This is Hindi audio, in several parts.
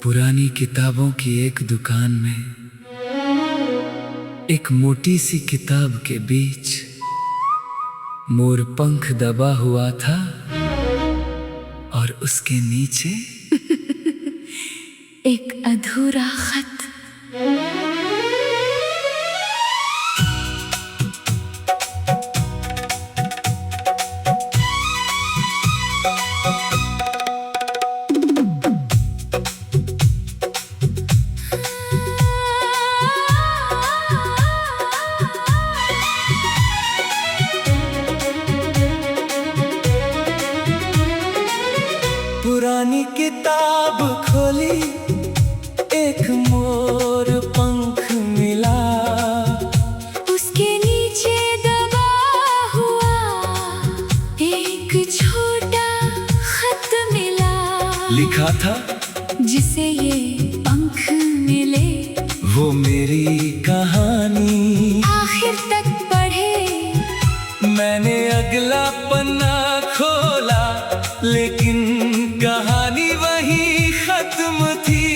पुरानी किताबों की एक दुकान में एक मोटी सी किताब के बीच मोर पंख दबा हुआ था और उसके नीचे एक अधूरा खत। पुरानी किताब खोली, एक मोर पंख मिला, उसके नीचे दबा हुआ एक छोटा खत मिला। लिखा था जिसे ये पंख मिले वो मेरी कहानी। आखिर तक पढ़े मैंने अगला पन्ना खोला, लेकिन कहानी वही खत्म थी।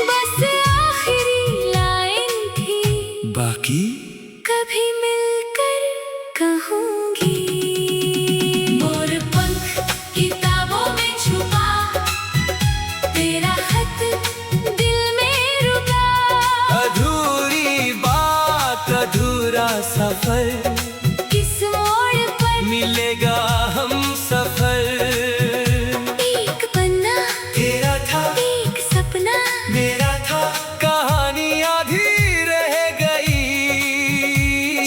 बस आखिरी लाइन थी, बाकी कभी मिलकर कहूंगी। मोर पंख किताबों में छुपा, तेरा खत दिल में रुका। अधूरी बात, अधूरा सफर, किस मोड़ पर मिलेगा हम सफर। एक पन्ना तेरा था, एक सपना मेरा था, कहानी आधी रह गई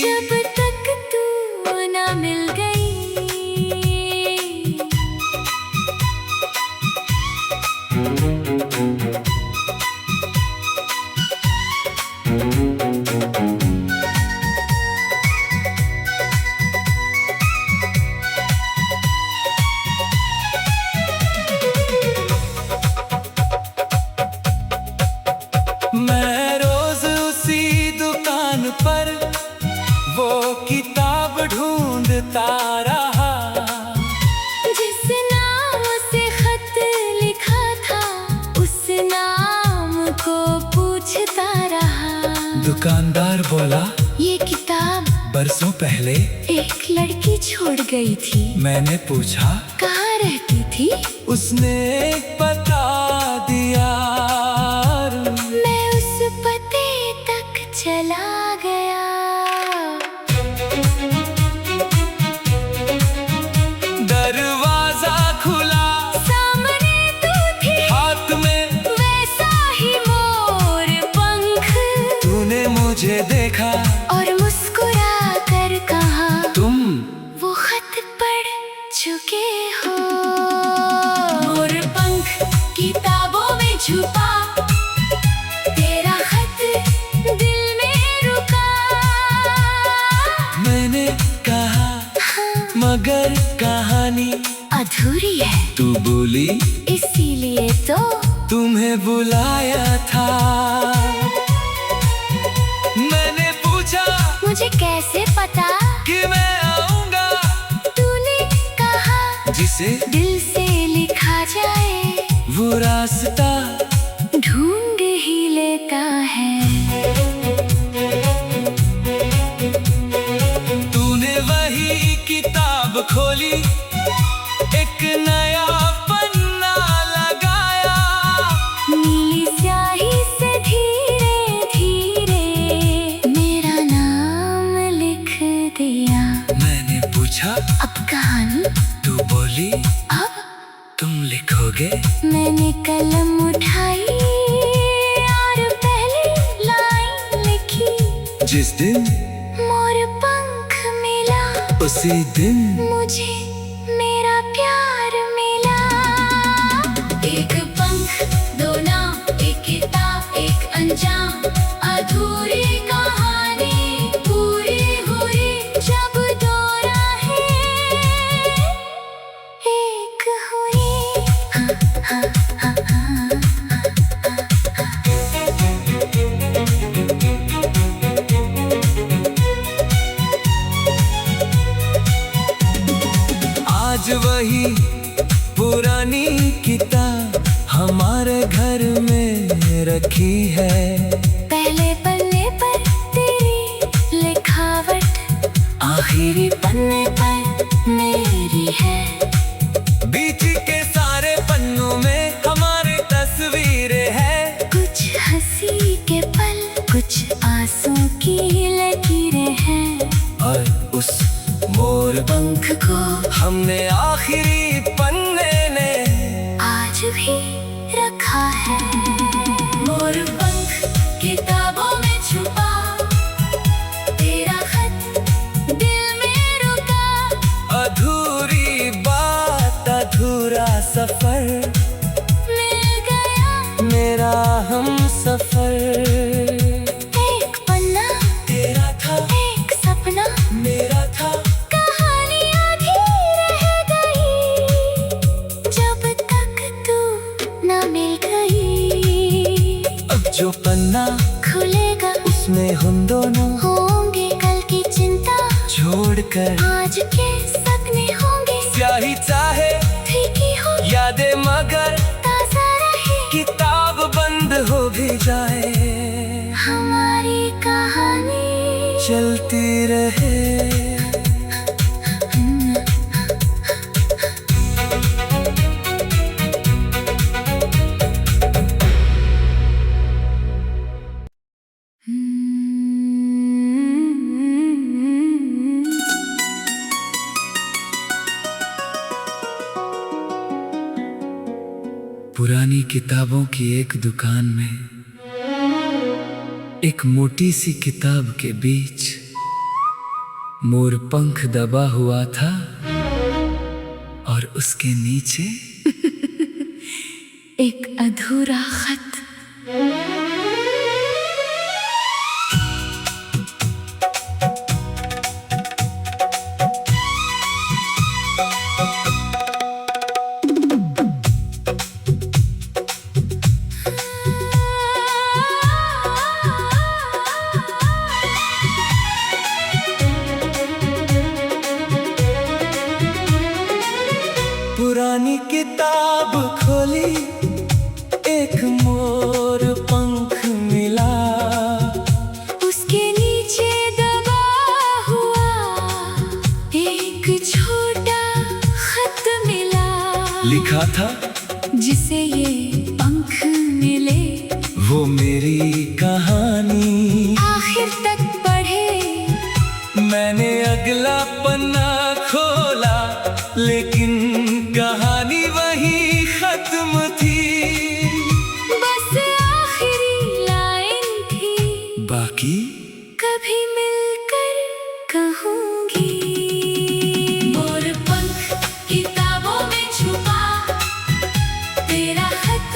जब तक तू ना मिल गई। मैं रोज उसी दुकान पर वो किताब ढूंढता रहा, जिस नाम से खत लिखा था उस नाम को पूछता रहा। दुकानदार बोला, ये किताब बरसों पहले एक लड़की छोड़ गई थी। मैंने पूछा कहाँ रहती थी? उसने एक पता दिया। मैं उस पते तक चला गया। दरवाजा खुला, सामने तू थी, हाथ में वैसा ही मोर पंख। तूने मुझे देखा और मुस्कुरा कर कहा, तुम वो खत पढ़ चुके हो। मोर पंख किताबों में छुपा, तेरा खत दिल में रुका। मैंने कहा मगर कहानी अधूरी है, तू बोली इसीलिए तो तुम्हें बुलाया था। मैंने पूछा मुझे कैसे पता कि मैं आऊंगा, तूने कहा जिसे दिल से लिखा जाए वो रास्ता ढूंढ ही लेता है। तूने वही किताब खोली, एक नया पन्ना लगाया, नीली स्याही से धीरे धीरे मेरा नाम लिख दिया। मैंने पूछा अब कहानी तू बोली अब तुम लिखोगे। मैंने कलम उठाई और पहली लाइन लिखी। जिस दिन मोर पंख मिला, उसी दिन मुझे मेरा प्यार मिला। एक पंख, दो नाम, एक किताब, एक अंजाम, अधूरी कहानी पूरी हुई जब दो राहें एक हुई। हाँ, हाँ, हाँ, हाँ। आज वही पुरानी किताब हमारे घर आखिरी पन्ने पर मेरी है। बीच के सारे पन्नों में हमारी तस्वीरें हैं। कुछ हंसी के पल, कुछ आंसू की लकीरें हैं। और उस मोर पंख को हमने आखिरी पन्ने ने आज भी रखा है। मोर पंख किताबों में छुपा, तेरा खत दिल में रुका। अधूरी बात, अधूरा सफर, मिल गया मेरा हम सफर। एक पन्ना तेरा था, एक सपना मेरा था। कहानी आधी रह गई, जब तक तू न मिल गई। अब जो पन्ना खुलेगा उसमें हम दोनों होंगे कल की चिंता, छोड़कर आज के सपने होंगे। स्याही चाहे फीकी हो यादें मगर ताजा रहे, किताब बंद हो भी जाए, हमारी कहानी चलती रहे। पुरानी किताबों की एक दुकान में एक मोटी सी किताब के बीच मोर पंख दबा हुआ था और उसके नीचे एक अधूरा खत। पुरानी किताब खोली, एक मोर पंख मिला। उसके नीचे दबा हुआ एक छोटा खत मिला। लिखा था जिसे ये पंख मिले, वो मेरी कहानी। आखिर तक पढ़े मैंने अगला पन्ना खोला, लेकिन कहानी वही खत्म थी। बस आखिरी लाइन थी, बाकी कभी मिलकर कहूंगी। मोर पंख किताबों में छुपा, तेरा खत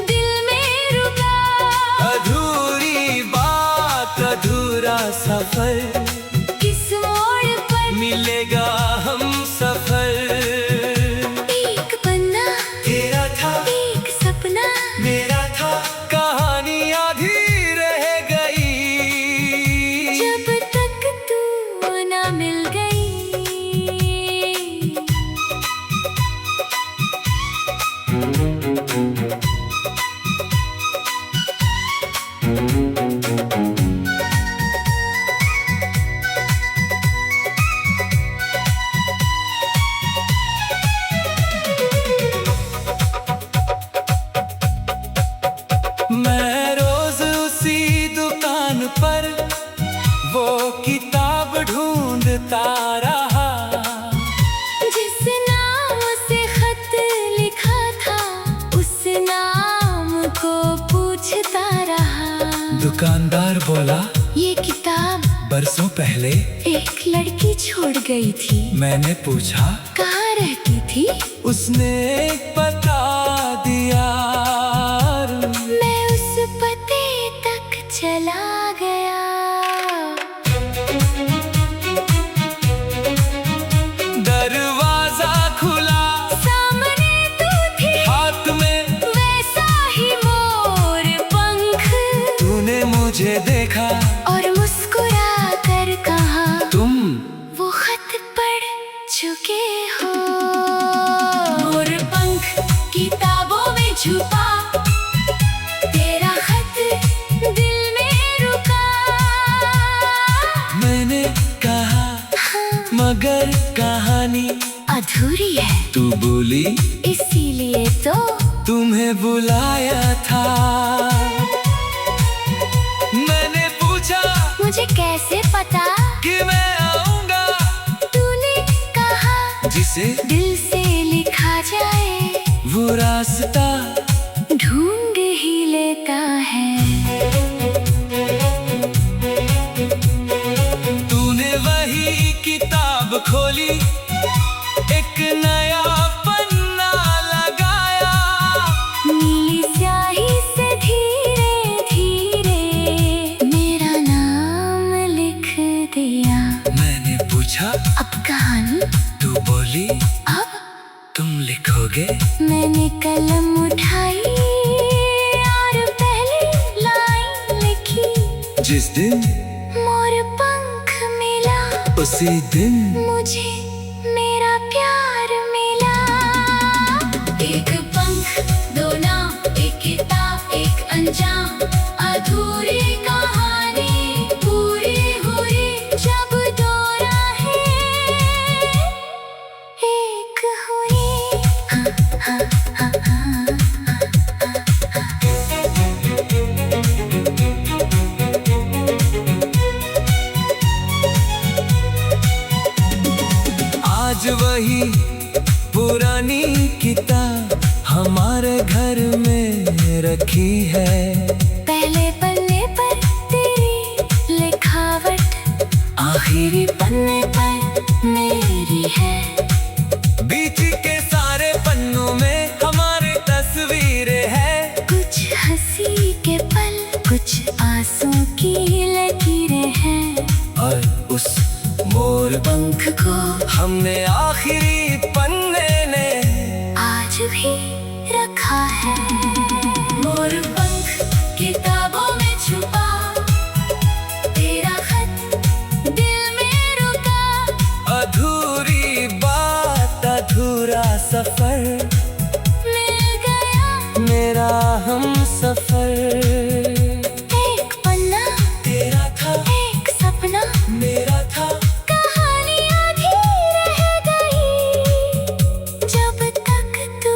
दिल में रुका। अधूरी बात, अधूरा सफर, किस मोड़ पर मिलेगा हम सफर। एक पन्ना तेरा था, एक सपना मेरा था। कहानी आधी रह गई, जब तक तू न मिल गई। मैं रोज उसी दुकान पर वो किताब ढूंढता रहा। जिस नाम से खत लिखा था, उस नाम को पूछता रहा। दुकानदार बोला, ये किताब बरसों पहले एक लड़की छोड़ गई थी। मैंने पूछा कहाँ रहती थी? उसने एक पता दिया। मैं उस पते तक चला गया। दरवाजा खुला, सामने तू थी, हाथ में वैसा ही मोर पंख। तूने मुझे देखा और मुस्कुरा कर कहा, तुम वो खत पढ़ चुके हो। मोर पंख किताबों में छुपा, अधूरी है। तू बोली इसीलिए तो तुम्हें बुलाया था। मैंने पूछा मुझे कैसे पता कि मैं आऊंगा। तूने कहा जिसे दिल से लिखा जाए वो रास्ता ढूंढ ही लेता है। तूने वही किताब खोली, एक नया पन्ना लगाया। नीली स्याही से धीरे धीरे मेरा नाम लिख दिया। मैंने पूछा अब कहानी तू बोली अब तुम लिखोगे। मैंने कलम उठाई और पहली लाइन लिखी। जिस दिन मोर पंख मिला उसी दिन मुझे मेरा प्यार मिला। एक पंख दो नाम, एक किताब एक अंजाम, अधूरी कहानी पूरी हुई जब दो राहें एक हुई। हाँ, हाँ, हाँ, हाँ। आज वही पुरानी किताब हमारे घर में रखी है। पहले पन्ने पर तेरी लिखावट, आखिरी पन्ने पर मेरी है। बीच के सारे पन्नों में हमारी तस्वीरें हैं। कुछ हंसी के पल, कुछ आंसू की लकीरें हैं। और उस मोर पंख को हमने आखिरी पन्ने ने आज भी रखा है। मोर पंख किताबों में छुपा, तेरा खत दिल में रुका। अधूरी बात अधूरा सफर, मिल गया मेरा हम सफर। एक पन्ना तेरा था एक सपना, मेरा था कहानी आधी रह गई जब तक तू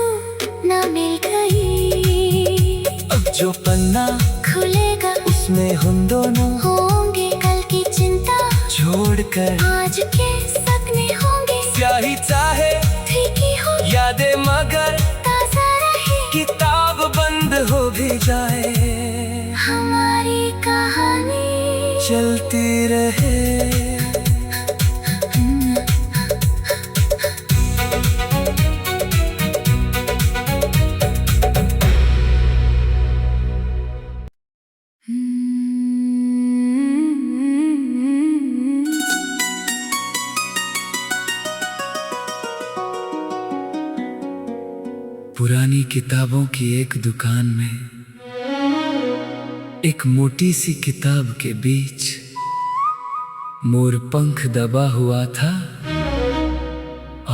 न मिल गई। अब जो पन्ना खुलेगा उसमें हम दोनों होंगे कल की चिंता, छोड़कर आज के सपने होंगे स्याही चाहे फीकी हो यादें मगर ताजा रहे। किताब बंद हो भी जाए हमारी कहानी चलती रहे। पुरानी किताबों की एक दुकान में एक मोटी सी किताब के बीच मोर पंख दबा हुआ था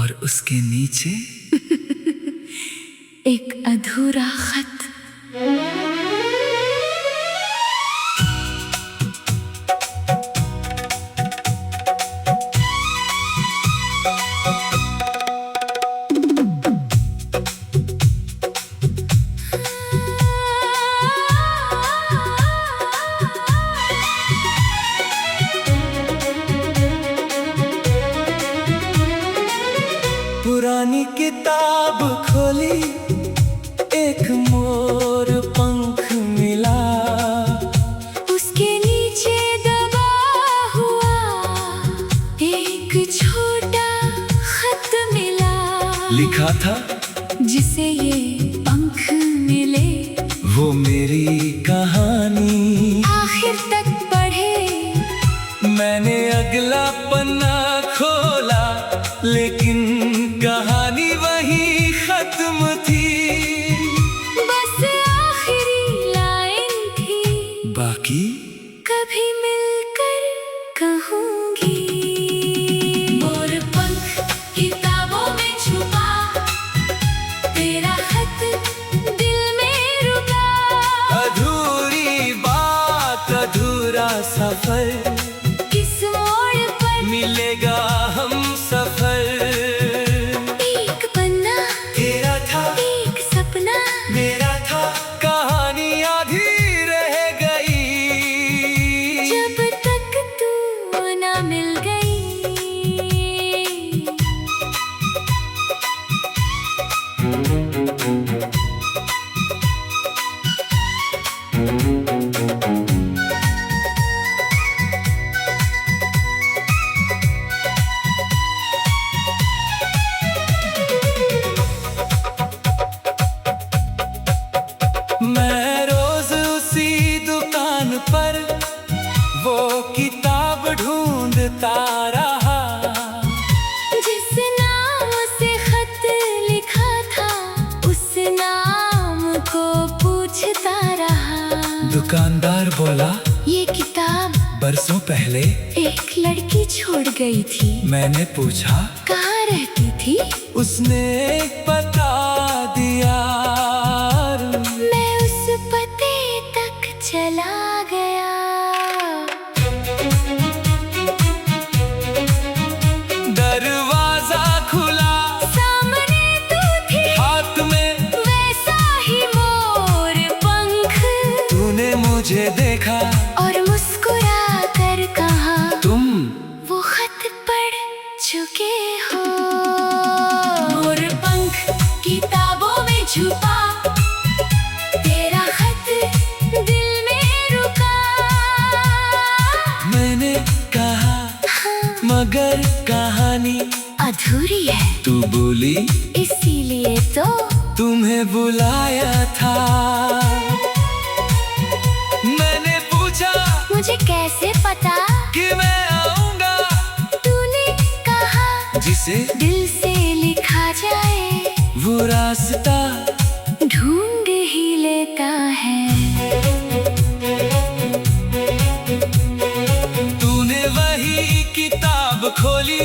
और उसके नीचे एक अधूरा खत। पुरानी किताब खोली, एक मोर पंख मिला। उसके नीचे दबा हुआ एक छोटा खत मिला। लिखा था जिसे ये पंख मिले वो मेरी कहानी। आखिर तक पढ़े मैंने अगला पन्ना खोला लेकिन कहानी वही खत्म थी। बस आखिरी लाइन थी, बाकी कभी मिलकर कहूंगी। मोर पंख किताबों में छुपा, तेरा खत दिल में रुका। अधूरी बात अधूरा सफर, किस मोड़ पर मिलेगा हम सफर। किताब ढूंढता रहा, जिस नाम से खत लिखा था उस नाम को पूछता रहा। दुकानदार बोला, ये किताब बरसों पहले एक लड़की छोड़ गई थी। मैंने पूछा, कहाँ रहती थी? उसने एक पता दिया। मैं उस पते तक चला गया। दरवाजा खुला, सामने तू थी, हाथ में वैसा ही मोर पंख। तूने मुझे देखा और मुस्कुरा कर कहा, तुम वो खत पढ़ चुके हो। मोर पंख किताबों में छुपा, तेरा खत दिल में रुका। मैंने कहा, हाँ, मगर कहानी अधूरी है, तू बोली, इसीलिए तो तुम्हें बुलाया था। मैंने पूछा, मुझे कैसे पता कि मैं आऊंगा। तूने कहा, जिसे दिल से लिखा जाए वो रास्ता ढूंढ ही लेता है। तूने वही किताब खोली,